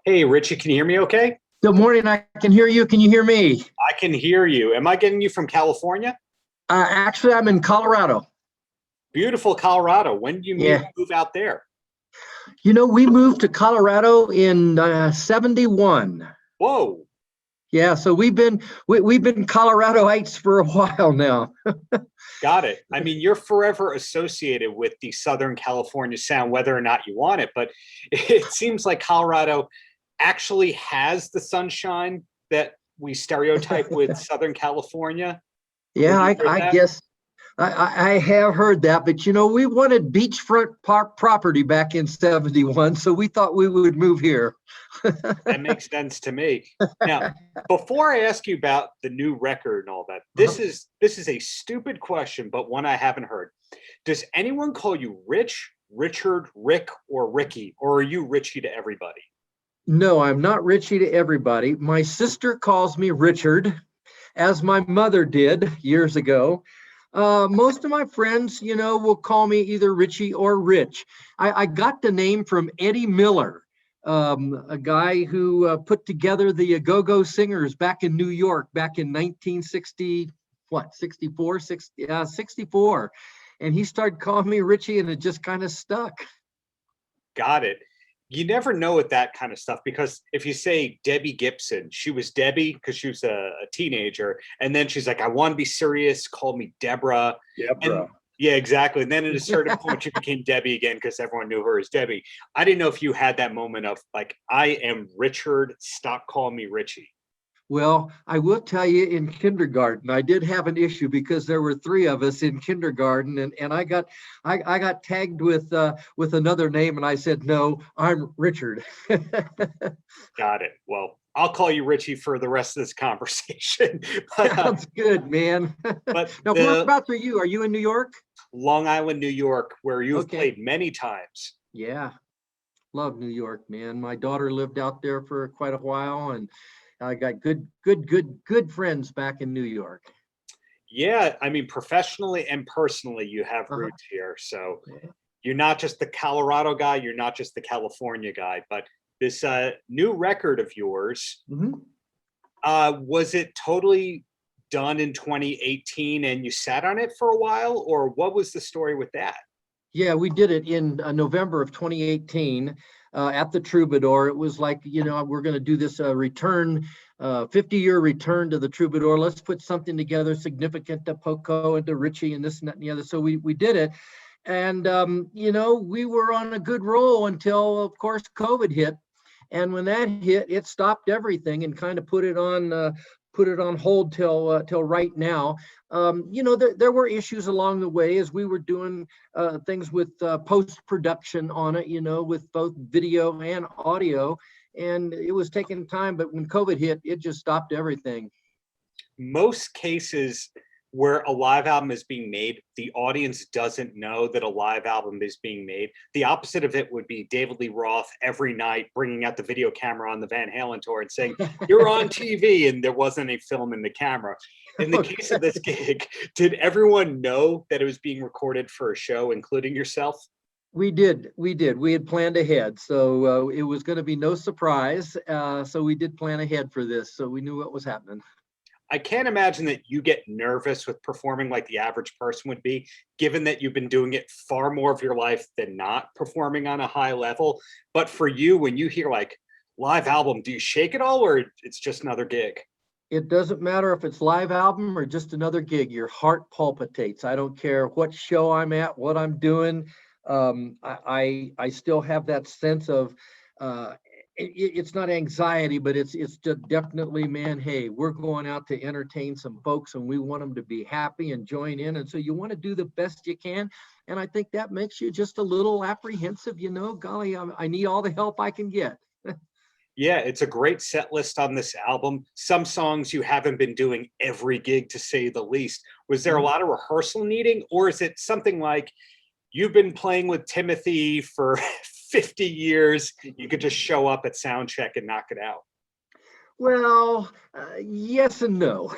Hey, Richie, can you hear me okay? Good morning. I can hear you. Can you hear me? I can hear you. Am I getting you from California? Actually, I'm in Colorado. Beautiful Colorado. When did you Yeah. move out there? We moved to Colorado in 71. Whoa, Yeah, so we've been Coloradoites for a while now. got it. I mean, you're forever associated with the Southern California sound, whether or not you want it, but it seems like Colorado actually has the sunshine that we stereotype with Southern California. Yeah, Would you I, agree with I that? guess I have heard that, but we wanted beachfront property back in 71, so we thought we would move here. That makes sense to me. Now, before I ask you about the new record and all that, Uh-huh. this is a stupid question, but one I haven't heard. Does anyone call you Rich, Richard, Rick, or Ricky, or are you Richie to everybody? No, I'm not Richie to everybody. My sister calls me Richard, as my mother did years ago. Most of my friends, will call me either Richie or Rich. I got the name from Eddie Miller, a guy who put together the Go-Go Singers back in New York back in 1960, 64, 64. And he started calling me Richie, and it just kind of stuck. Got it. You never know with that kind of stuff because if you say Debbie Gibson, she was Debbie because she was a teenager, and then she's like, "I want to be serious. Call me Deborah." Yeah, And bro. yeah, exactly. And then at a certain point, she became Debbie again because everyone knew her as Debbie. I didn't know if you had that moment of like, "I am Richard. Stop calling me Richie." Well, I will tell you in kindergarten, I did have an issue because there were three of us in kindergarten, and I got tagged with another name, and I said, no, I'm Richard. Got it. Well, I'll call you Richie for the rest of this conversation. but, uh, Sounds good, man. but Now, the whereabouts are you? Are you in New York? Long Island, New York, where you have Okay. played many times. Yeah, love New York, man. My daughter lived out there for quite a while, and I got good friends back in New York. Yeah, I mean, professionally and personally, you have Uh-huh. roots here. So you're not just the Colorado guy, you're not just the California guy, but this new record of yours, Mhm. was it totally done in 2018 and you sat on it for a while, or what was the story with that? Yeah, we did it in November of 2018 at the Troubadour. It was like, we're going to do this return, 50-year return to the Troubadour. Let's put something together significant to Poco and to Richie and this and that and the other. So we did it. And, we were on a good roll until, of course, COVID hit. And when that hit, it stopped everything and kind of put it on hold till right now. There were issues along the way as we were doing things with post production on it, with both video and audio, and it was taking time. But when COVID hit, it just stopped everything. Most cases where a live album is being made, the audience doesn't know that a live album is being made. The opposite of it would be David Lee Roth every night bringing out the video camera on the Van Halen tour and saying, "You're on TV," and there wasn't a film in the camera. In the case of this gig, did everyone know that it was being recorded for a show, including yourself? We had planned ahead, so it was going to be no surprise. So we did plan ahead for this, so we knew what was happening. I can't imagine that you get nervous with performing like the average person would be, given that you've been doing it far more of your life than not performing on a high level. But for you, when you hear like live album, do you shake it all or it's just another gig? It doesn't matter if it's live album or just another gig. Your heart palpitates. I don't care what show I'm at, what I'm doing. I still have that sense of uh, it's not anxiety, but it's just definitely, man. Hey, we're going out to entertain some folks, and we want them to be happy and join in. And so you want to do the best you can. And I think that makes you just a little apprehensive. Golly, I need all the help I can get. Yeah, it's a great set list on this album. Some songs you haven't been doing every gig to say the least. Was there a lot of rehearsal needing, or is it something like you've been playing with Timothy for 50 years? You could just show up at sound check and knock it out. Well, yes and no.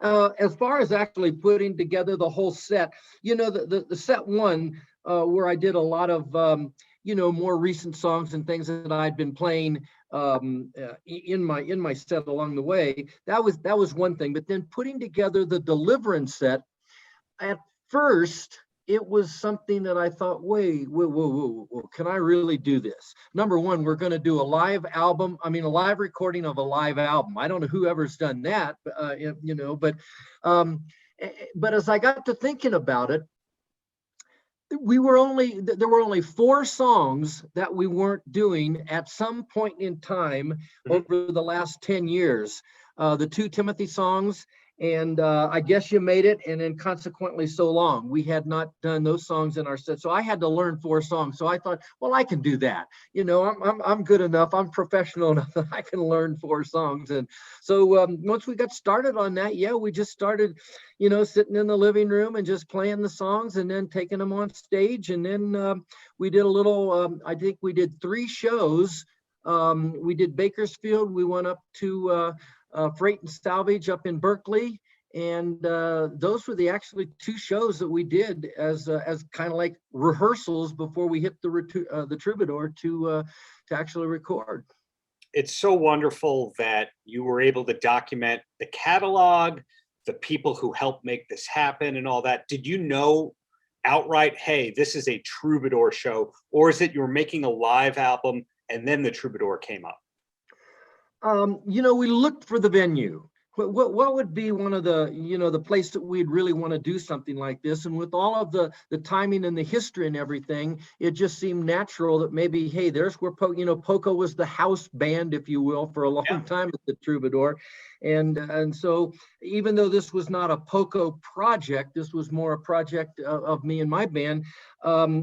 As far as actually putting together the whole set, the set one, where I did a lot of, more recent songs and things that I'd been playing in my set along the way. That was one thing. But then putting together the Deliverance set, at first, it was something that I thought, wait, whoa, can I really do this? Number one, we're going to do a live album. I mean, a live recording of a live album. I don't know whoever's done that, but as I got to thinking about it, there were only 4 songs that we weren't doing at some point in time over the last 10 years. The 2 Timothy songs, and I Guess You Made It, and then Consequently So Long. We had not done those songs in our set, so I had to learn 4 songs. So I thought, well, I can do that. You know, I'm good enough. I'm professional enough that I can learn 4 songs. And so once we got started on that, yeah, we just started, you know, sitting in the living room and just playing the songs and then taking them on stage. And then we did a little. I think we did 3 shows. We did Bakersfield. We went up to Freight and Salvage up in Berkeley, and those were the actually 2 shows that we did as kind of like rehearsals before we hit the Troubadour to actually record. It's so wonderful that you were able to document the catalog, the people who helped make this happen, and all that. Did you know outright, hey, this is a Troubadour show, or is it you were making a live album and then the Troubadour came up? You know, we looked for the venue. What would be one of the, you know, the place that we'd really want to do something like this? And with all of the timing and the history and everything, it just seemed natural that maybe, hey, there's where Poco was the house band, if you will, for a long time at the Troubadour. And so even though this was not a Poco project, this was more a project of me and my band,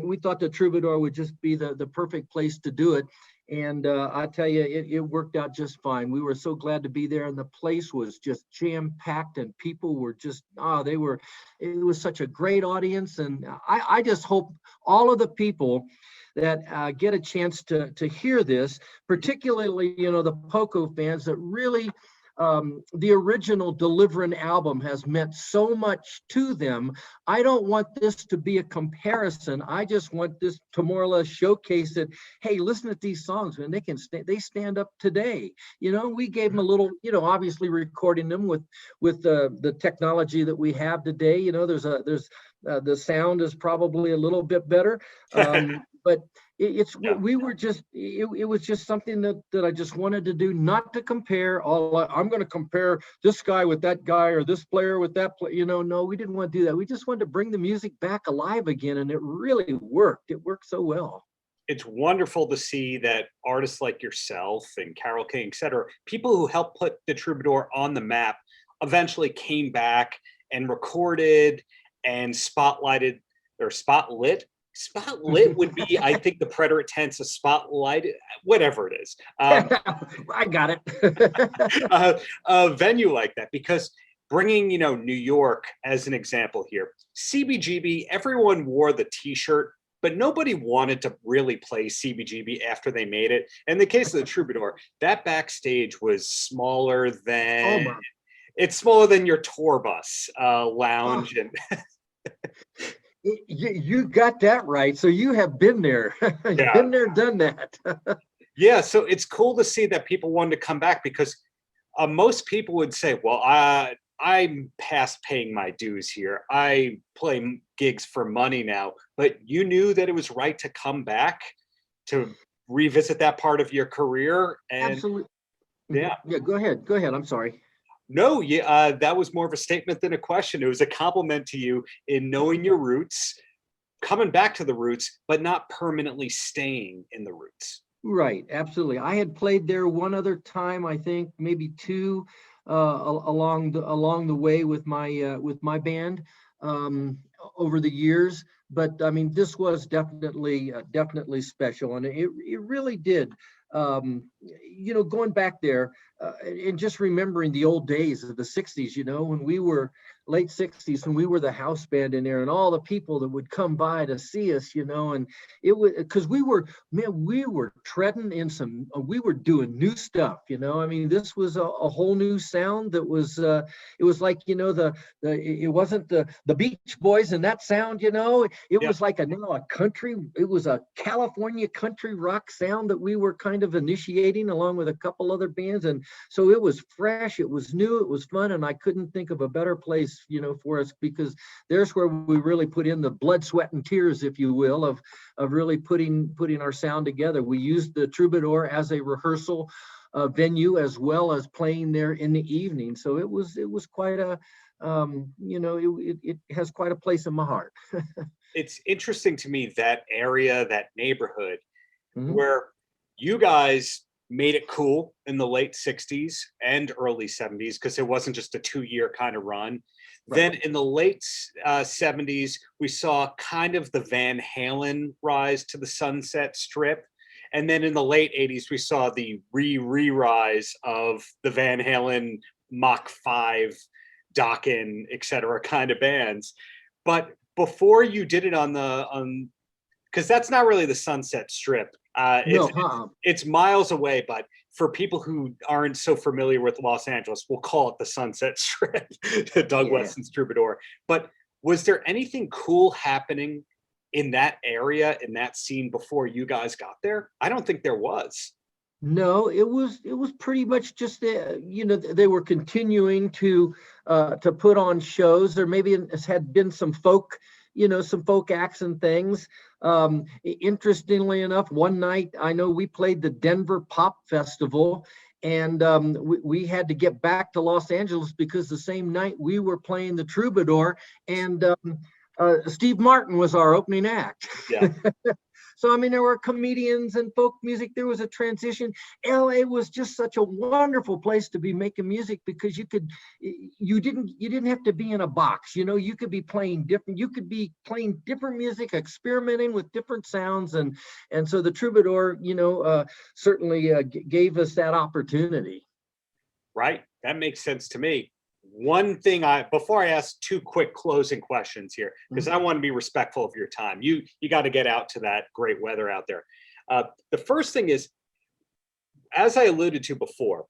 we thought the Troubadour would just be the perfect place to do it. And I tell you, it worked out just fine. We were so glad to be there, and the place was just jam-packed, and people were just, it was such a great audience. And I just hope all of the people that get a chance to hear this, particularly, you know, the Poco fans that really, the original Deliverance album has meant so much to them. I don't want this to be a comparison. I just want this to more or less showcase that, hey, listen to these songs, man, they stand up today. You know, we gave them a little, you know, obviously recording them with the technology that we have today. You know, the sound is probably a little bit better, but we were just, it was just something that I just wanted to do, not to compare. I'm going to compare this guy with that guy or this player with that player. You know, no, we didn't want to do that. We just wanted to bring the music back alive again, and it really worked. It worked so well. It's wonderful to see that artists like yourself and Carole King, et cetera, people who helped put the Troubadour on the map, eventually came back and recorded and spotlighted or spotlit. Spotlit would be, I think, the preterite tense of spotlight, whatever it is. I got it. A venue like that, because bringing, you know, New York as an example here, CBGB, everyone wore the T-shirt, but nobody wanted to really play CBGB after they made it. In the case of the Troubadour, that backstage was smaller than it's smaller than your tour bus lounge, and. You got that right. So you have been there. You've been there, done that. Yeah. So it's cool to see that people wanted to come back, because most people would say, well, I'm past paying my dues here. I play gigs for money now. But you knew that it was right to come back to revisit that part of your career. And absolutely. Yeah. Yeah. Go ahead. I'm sorry. No, that was more of a statement than a question. It was a compliment to you in knowing your roots, coming back to the roots, but not permanently staying in the roots. Right, absolutely. I had played there one other time, I think, maybe 2 along the way with my band over the years. But I mean, this was definitely special, and it really did. You know, going back there and just remembering the old days of the 60s, you know, when we were late 60s when we were the house band in there, and all the people that would come by to see us, and it was because we were treading in we were doing new stuff, I mean, this was a whole new sound that was, it was like, it wasn't the Beach Boys and that sound, it was like a country, it was a California country rock sound that we were kind of initiating along with a couple other bands. And so it was fresh, it was new, it was fun, and I couldn't think of a better place, for us, because there's where we really put in the blood, sweat, and tears, if you will, of really putting our sound together. We used the Troubadour as a rehearsal venue, as well as playing there in the evening. So it was quite a, it has quite a place in my heart. It's interesting to me, that area, that neighborhood, Mhm. where you guys made it cool in the late 60s and early 70s, because it wasn't just a 2-year kind of run. Right. Then in the late 70s, we saw kind of the Van Halen rise to the Sunset Strip. And then in the late 80s, we saw the re-rise of the Van Halen Mach 5, Dokken, et cetera, kind of bands. But before you did it because that's not really the Sunset Strip. It's miles away, but for people who aren't so familiar with Los Angeles, we'll call it the Sunset Strip, Doug Weston's Troubadour. But was there anything cool happening in that area, in that scene, before you guys got there? I don't think there was. No, it was pretty much just they were continuing to put on shows. There maybe had been some folk acts and things. Interestingly enough, one night I know we played the Denver Pop Festival, and we had to get back to Los Angeles because the same night we were playing the Troubadour, and Steve Martin was our opening act. Yeah. So, I mean, there were comedians and folk music. There was a transition. LA was just such a wonderful place to be making music, because you didn't have to be in a box. You could be playing different music, experimenting with different sounds. And so the Troubadour, certainly gave us that opportunity. Right. That makes sense to me. One thing before I ask 2 quick closing questions here, because I want to be respectful of your time. You got to get out to that great weather out there. The first thing is, as I alluded to before,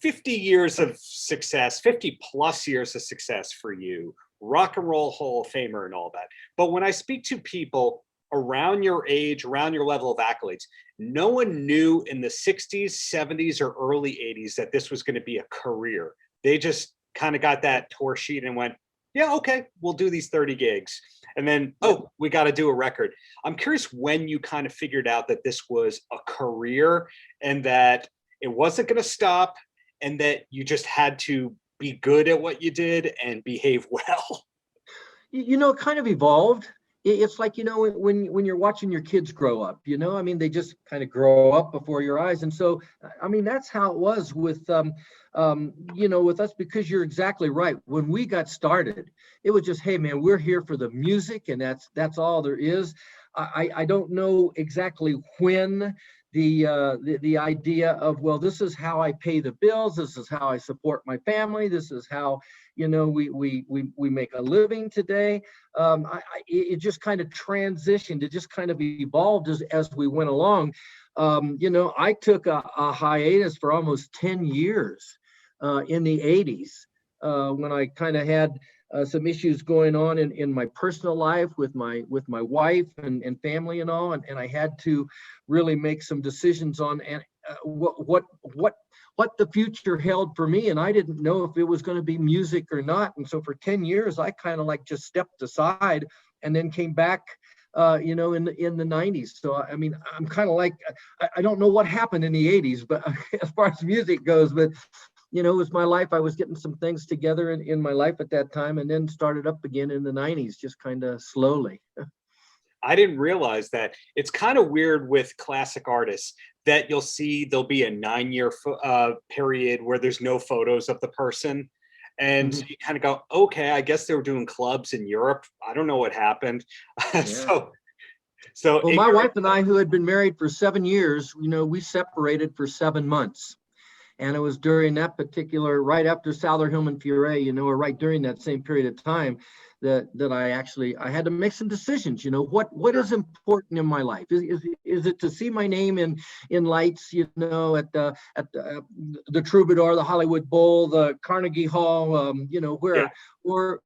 50 years of success, 50 plus years of success for you, Rock and Roll Hall of Famer and all that. But when I speak to people around your age, around your level of accolades, no one knew in the 60s, 70s, or early 80s that this was going to be a career. They just kind of got that tour sheet and went, yeah, okay, we'll do these 30 gigs. And then, we got to do a record. I'm curious when you kind of figured out that this was a career and that it wasn't going to stop, and that you just had to be good at what you did and behave well. It kind of evolved. It's like, when you're watching your kids grow up, I mean, they just kind of grow up before your eyes. And so, I mean, that's how it was with, with us, because you're exactly right. When we got started, it was just, hey, man, we're here for the music, and that's all there is. I don't know exactly when the idea of, well, this is how I pay the bills, this is how I support my family, this is how we make a living today. It just kind of transitioned, it just kind of evolved as we went along. I took a hiatus for almost 10 years in the 80s when I kind of had some issues going on in my personal life with my wife and family and all, and I had to really make some decisions on what the future held for me, and I didn't know if it was going to be music or not. And so for 10 years, I kind of like just stepped aside and then came back in the 90s. So, I mean, I'm kind of like, I don't know what happened in the 80s, but as far as music goes, but it was my life. I was getting some things together in my life at that time, and then started up again in the 90s, just kind of slowly. I didn't realize that. It's kind of weird with classic artists that you'll see there'll be a 9-year period where there's no photos of the person. And so you kind of go, okay, I guess they were doing clubs in Europe. I don't know what happened. Yeah. So my wife and I, who had been married for 7 years, we separated for 7 months. And it was during that particular, right after Souther Hillman Furay, you know, or right during that same period of time, that I had to make some decisions. You know, what is important in my life? Is it to see my name in lights, you know, at the Troubadour, the Hollywood Bowl, the Carnegie Hall, you know, where, or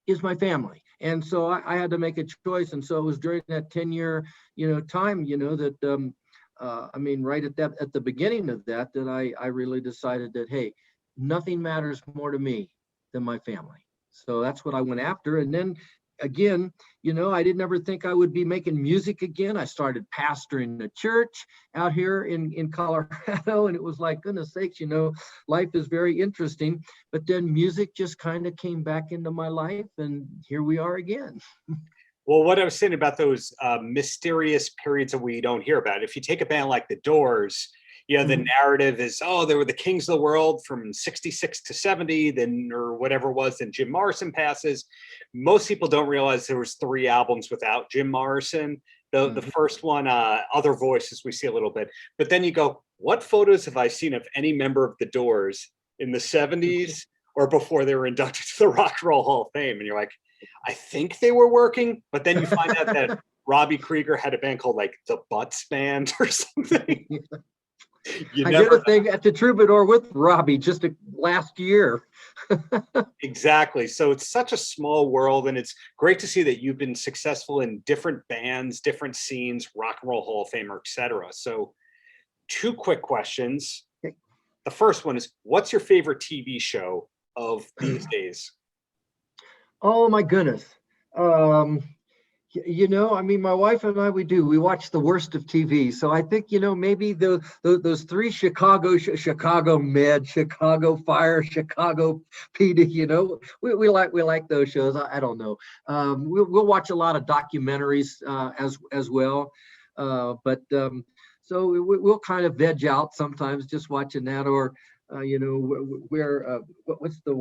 is my family? And so I had to make a choice. And so it was during that 10-year, you know, time, you know, that I mean, right at the beginning of that I really decided that, hey, nothing matters more to me than my family. So that's what I went after. And then again, you know, I didn't ever think I would be making music again. I started pastoring a church out here in Colorado, and it was like, goodness sakes, you know, life is very interesting. But then music just kind of came back into my life, and here we are again. Well, what I was saying about those mysterious periods that we don't hear about, if you take a band like The Doors, you know, the narrative is, oh, they were the kings of the world from 66 to 70, then, or whatever it was, then Jim Morrison passes. Most people don't realize there was 3 albums without Jim Morrison. The first one, Other Voices, we see a little bit. But then you go, what photos have I seen of any member of The Doors in the 70s or before they were inducted to the Rock and Roll Hall of Fame? And you're like, I think they were working. But then you find out that Robbie Krieger had a band called like the Butts Band or something. I did a thing at the Troubadour with Robbie just last year. Exactly. So it's such a small world, and it's great to see that you've been successful in different bands, different scenes, Rock and Roll Hall of Famer, etc. So 2 quick questions. Okay. The first one is, what's your favorite TV show of these days? Oh my goodness. You know, I mean, my wife and I, we watch the worst of TV. So I think, you know, maybe those 3 Chicago Med, Chicago Fire, Chicago PD, you know, we like those shows. I don't know. We'll watch a lot of documentaries as well. So we'll kind of veg out sometimes just watching that, or you know, what's the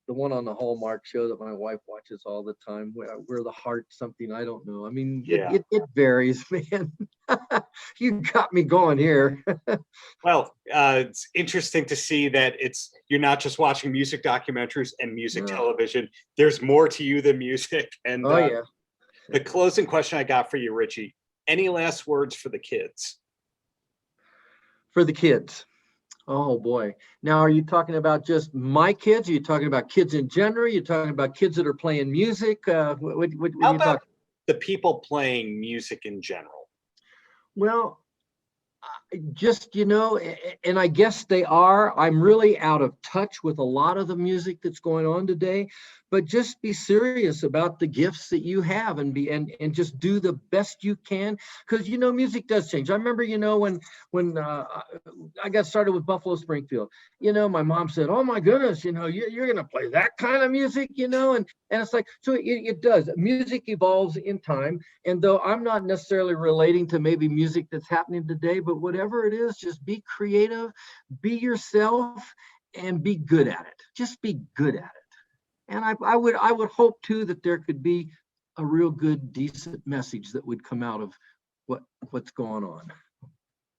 one on the Hallmark show that my wife watches all the time? Where the heart something, I don't know. I mean, it varies, man. You got me going here. Well, it's interesting to see that you're not just watching music documentaries and music television. There's more to you than music. And the closing question I got for you, Richie, any last words for the kids? For the kids. Oh boy. Now, are you talking about just my kids? Are you talking about kids in general? Are you talking about kids that are playing music? What are you talking? The people playing music in general? Well, just, you know, and I guess they are. I'm really out of touch with a lot of the music that's going on today, but just be serious about the gifts that you have and just do the best you can, because, you know, music does change. I remember, you know, when I got started with Buffalo Springfield, you know, my mom said, oh my goodness, you know, you're going to play that kind of music, you know, and it's like, so it does. Music evolves in time. And though I'm not necessarily relating to maybe music that's happening today, but whatever it is, just be creative, be yourself, and be good at it. Just be good at it. And I would hope too that there could be a real good, decent message that would come out of what's going on.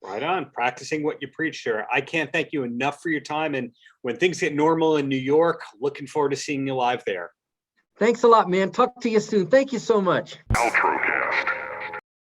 Right on. Practicing what you preach there. I can't thank you enough for your time. And when things get normal in New York, looking forward to seeing you live there. Thanks a lot, man. Talk to you soon. Thank you so much. Paltrocast.